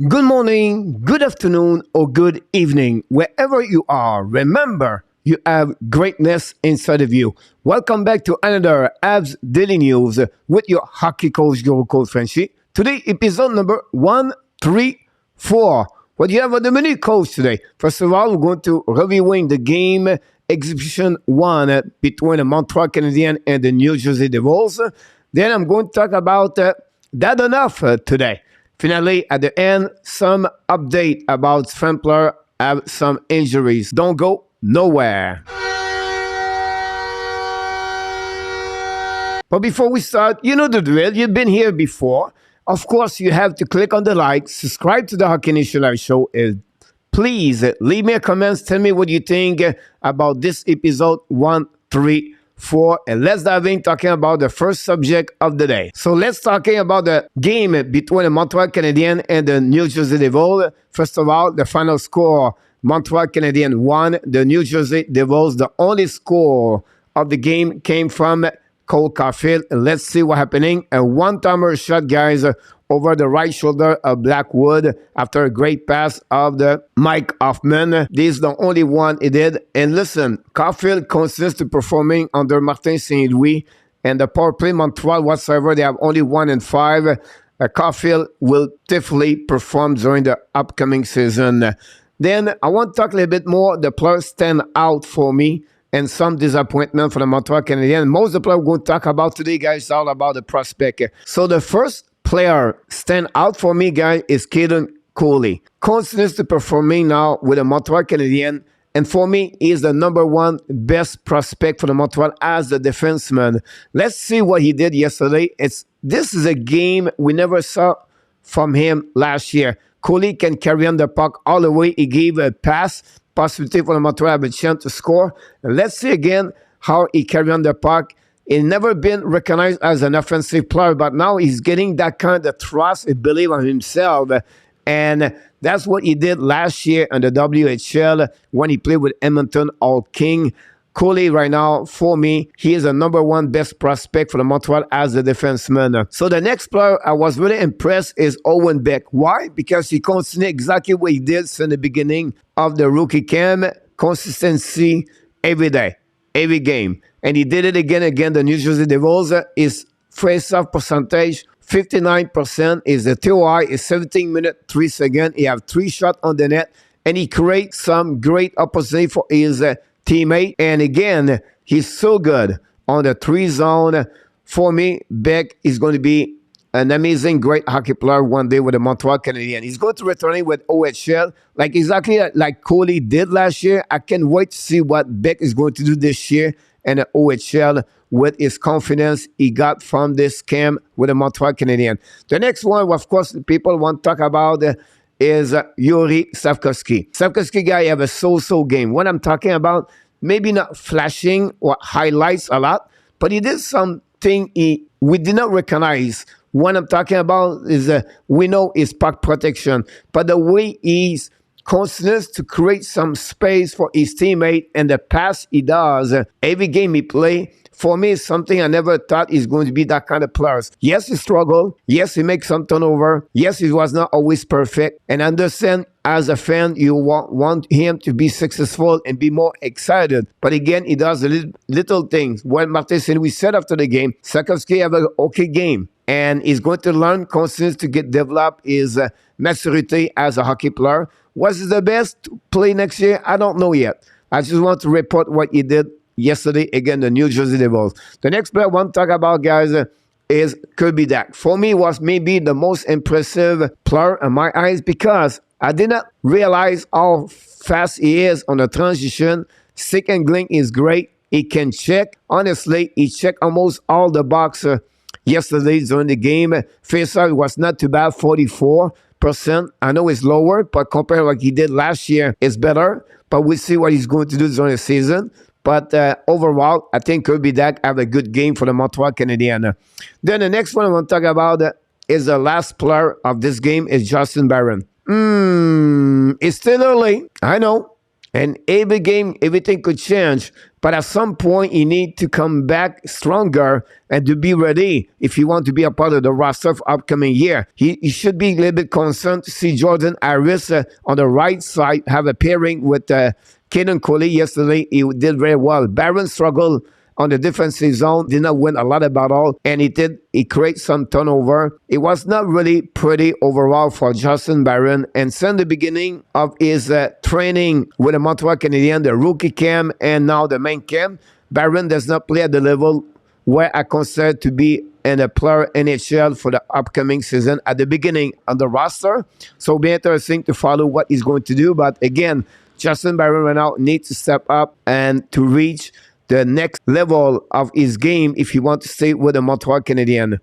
Good morning, good afternoon, or good evening, wherever you are. Remember, you have greatness inside of you. Welcome back to another Habs Daily News with your hockey coach, Guru Coach Frenchy. Today, episode number 134. What do you have on the menu, coach, today? First of all, we're going to reviewing the game Exhibition 1 between the Montreal Canadiens and the New Jersey Devils. Then I'm going to talk about Dadonov today. Finally, at the end, some update about Strampler have some injuries. Don't go nowhere. But before we start, you know the drill. You've been here before. Of course, you have to click on the like, subscribe to the Hockey Nation Live Show. Please leave me a comment. Tell me what you think about this episode 134. And let's dive in talking about the first subject of the day. So let's talking about the game between the Montreal Canadiens and the New Jersey Devils. First of all, the final score, Montreal Canadiens 1, the New Jersey Devils. The only score of the game came from Cole Caulfield. And let's see what's happening. A one-timer shot, guys, over the right shoulder of Blackwood after a great pass of the Mike Hoffman. This is the only one he did. And listen, Caulfield continues to performing under Martin St. Louis and the power play Montreal whatsoever. They have only 1 and 5. Caulfield will definitely perform during the upcoming season. Then I want to talk a little bit more. The players stand out for me and some disappointment for the Montreal Canadiens. Most of the players we're going to talk about today, guys, is all about the prospect. So the first player stand out for me, guys, is Kaden Cooley. Continues to performing now with the Montreal Canadiens. And for me, he is the number one best prospect for the Montreal as the defenseman. Let's see what he did yesterday. This is a game we never saw from him last year. Cooley can carry on the puck all the way. He gave a pass, possibility for the Montreal to have a chance to score. And let's see again how he carry on the puck. He's never been recognized as an offensive player, but now he's getting that kind of trust and belief on himself. And that's what he did last year in the WHL when he played with Edmonton All King. Cooley right now, for me, he is the number one best prospect for the Montreal as a defenseman. So the next player I was really impressed is Owen Beck. Why? Because he continued exactly what he did since the beginning of the rookie camp. Consistency every day, every game. And he did it again. The New Jersey Devils, his face-off percentage, 59%. His TOI is 17 minutes, 3 seconds. He have 3 shots on the net. And he creates some great opportunity for his teammate. And again, he's so good on the 3 zone. For me, Beck is going to be an amazing, great hockey player one day with the Montreal Canadiens. He's going to return with OHL, exactly like Cooley did last year. I can't wait to see what Beck is going to do this year and the OHL with his confidence he got from this camp with the Montreal Canadiens. The next one, of course, people want to talk about is Yuri Savkovsky. Savkovsky guy have a so-so game. What I'm talking about, maybe not flashing or highlights a lot, but he did something we did not recognize. What I'm talking about is we know his puck protection, but the way he's continues to create some space for his teammate and the pass he does every game he play, for me, is something I never thought he's going to be that kind of player. Yes, he struggled. Yes, he makes some turnover. Yes, he was not always perfect. And I understand as a fan, you want him to be successful and be more excited. But again, he does the little things. When Martin St. Louis said after the game, Savkovsky have an okay game. And he's going to learn constantly to develop his maturity as a hockey player. Was he the best to play next year? I don't know yet. I just want to report what he did yesterday against the New Jersey Devils. The next player I want to talk about, guys, is Kirby Dach. For me, was maybe the most impressive player in my eyes because I did not realize how fast he is on the transition. Stick and glink is great. He can check. Honestly, he checked almost all the boxes yesterday during the game. Face-off was not too bad, 44%. I know it's lower, but compared to what he did last year, it's better. But we'll see what he's going to do during the season. But overall, I think Kirby Dach have a good game for the Montreal Canadiens. Then the next one I want to talk about is the last player of this game is Justin Barron. It's still early. I know. And every game, everything could change. But at some point, you need to come back stronger and to be ready if you want to be a part of the roster for upcoming year. He should be a little bit concerned to see Jordan Harris on the right side have a pairing with Caden Coley yesterday. He did very well. Barron struggled on the defensive zone, did not win a lot of battle, and he created some turnover. It was not really pretty overall for Justin Barron. And since the beginning of his training with the Montreal Canadiens, the rookie camp and now the main camp, Barron does not play at the level where I consider to be a player NHL for the upcoming season at the beginning of the roster. So it'll be interesting to follow what he's going to do. But again, Justin Barron right now needs to step up and to reach the next level of his game if you want to stay with the Montreal Canadiens.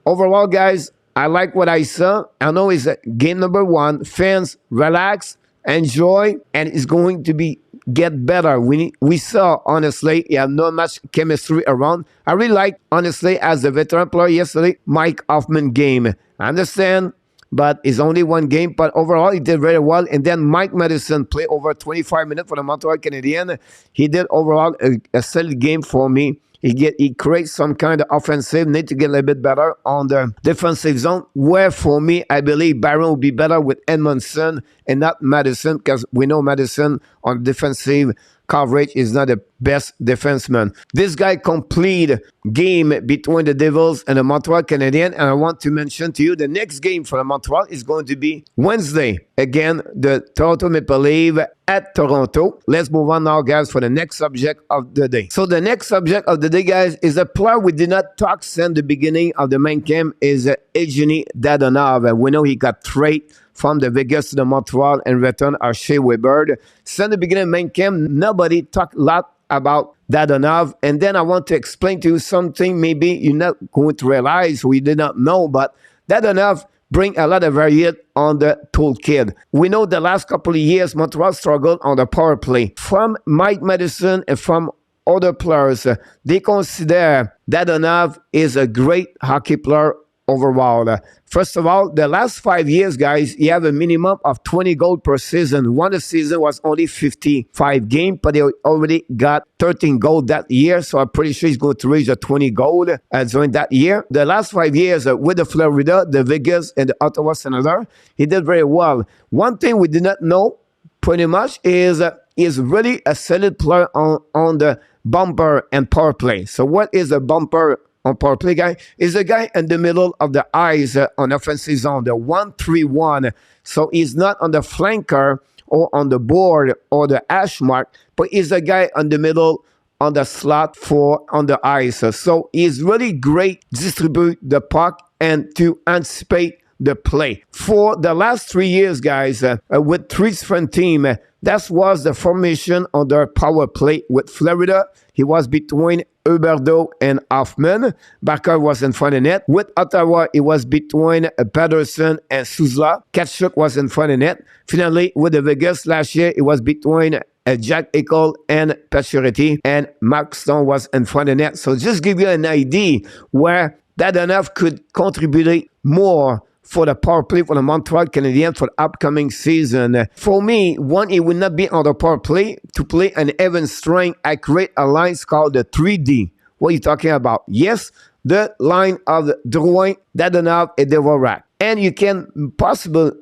Overall, guys, I like what I saw. I know it's game number 1. Fans, relax, enjoy, and it's going to be get better. We saw, honestly, you have not much chemistry around. I really like, honestly, as a veteran player yesterday, Mike Hoffman game. I understand, but it's only one game. But overall, he did very well. And then Mike Madison played over 25 minutes for the Montreal Canadiens. He did overall a solid game for me. He creates some kind of offensive, need to get a little bit better on the defensive zone, where for me, I believe Barron will be better with Edmondson and not Madison, because we know Madison on defensive coverage is not the best defenseman. This guy complete game between the Devils and the Montreal Canadiens, and I want to mention to you the next game for the Montreal is going to be Wednesday. Again, the Toronto Maple Leafs at Toronto. Let's move on now, guys, for the next subject of the day. So the next subject of the day, guys, is a player we did not talk since the beginning of the main camp is EGVENII Dadonov. And we know he got traded from the Vegas to the Montreal and returned our Shea Weber. Since the beginning of main camp, nobody talked a lot about Dadonov. And then I want to explain to you something maybe you're not going to realize, we did not know, but Dadonov bring a lot of variety on the toolkit. We know the last couple of years, Montreal struggled on the power play. From Mike Madison and from other players, they consider Dadonov is a great hockey player overall. First of all, the last 5 years, guys, you have a minimum of 20 goals per season. One season was only 55 games, but they already got 13 goals that year, so I'm pretty sure he's going to reach the 20 goals during that year. The last 5 years with the Florida, the Vegas, and the Ottawa Senators, he did very well. One thing we did not know pretty much is he's really a solid player on the bumper and power play. So what is a bumper on power play guy? Is a guy in the middle of the ice on offensive zone, the 1-3-1. So he's not on the flanker or on the board or the hash mark, but he's a guy in the middle on the slot for on the ice. So he's really great to distribute the puck and to anticipate the play. For the last 3 years, guys, with 3 different teams, that was the formation on their power play. With Florida, he was between Huberdeau and Hoffman. Barker was in front of net. With Ottawa, it was between Patterson and Souza. Tkachuk was in front of net. Finally, with the Vegas last year, it was between Jack Eichel and Pacioretty, and Mark Stone was in front of net. So just give you an idea where Dadonov could contribute more for the power play for the Montreal Canadiens for the upcoming season. For me, one, it will not be on the power play. To play an even strength, I create a line called the 3D. What are you talking about? Yes, the line of Drouin, Dadonov, and Dvorak. And you can possibly,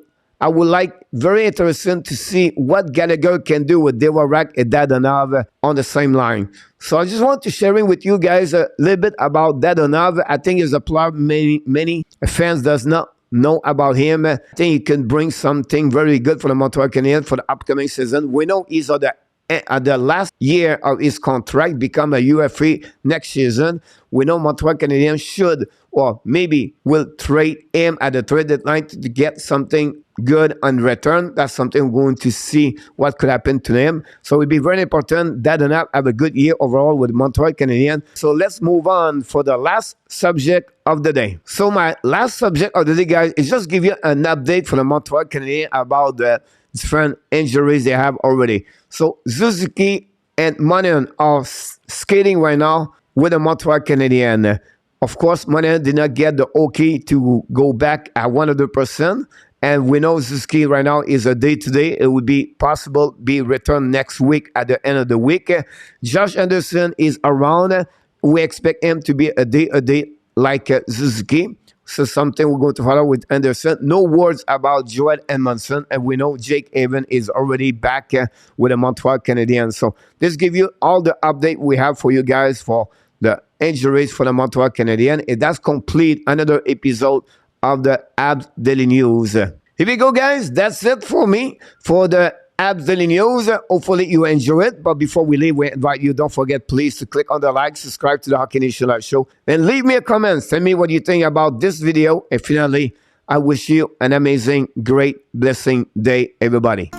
I would like, very interesting to see what Gallagher can do with Dvorak and Dadonov on the same line. So I just want to share with you guys a little bit about Dadonov. I think he's a player many fans does not know about him. I think he can bring something very good for the Montreal Canadiens for the upcoming season. We know he's at the last year of his contract, become a UFA next season. We know Montreal Canadiens should or maybe will trade him at the trade deadline to get something good in return. That's something we're going to see what could happen to him. So it will be very important that Dadonov have a good year overall with Montreal Canadiens. So let's move on for the last subject of the day. So my last subject of the day, guys, is just give you an update for the Montreal Canadiens about the different injuries they have already. So Suzuki and Monahan are skating right now with the Montreal Canadiens. Of course, Monahan did not get the okay to go back at 100%. And we know Suzuki right now is a day-to-day. It would be possible be returned next week at the end of the week. Josh Anderson is around. We expect him to be a day like Suzuki. So something we're going to follow with Anderson. No words about Joel Edmondson. And we know Jake Haven is already back with the Montreal Canadiens. So this gives you all the update we have for you guys for the injuries for the Montreal Canadiens. It does complete another episode of the Habs Daily News. Here we go, guys. That's it for me for the Habs Daily News. Hopefully you enjoy it. But before we leave, we invite you, don't forget, please, to click on the like, subscribe to the Hockey Nation Live Show, and leave me a comment. Tell me what you think about this video. And finally, I wish you an amazing, great, blessing day, everybody.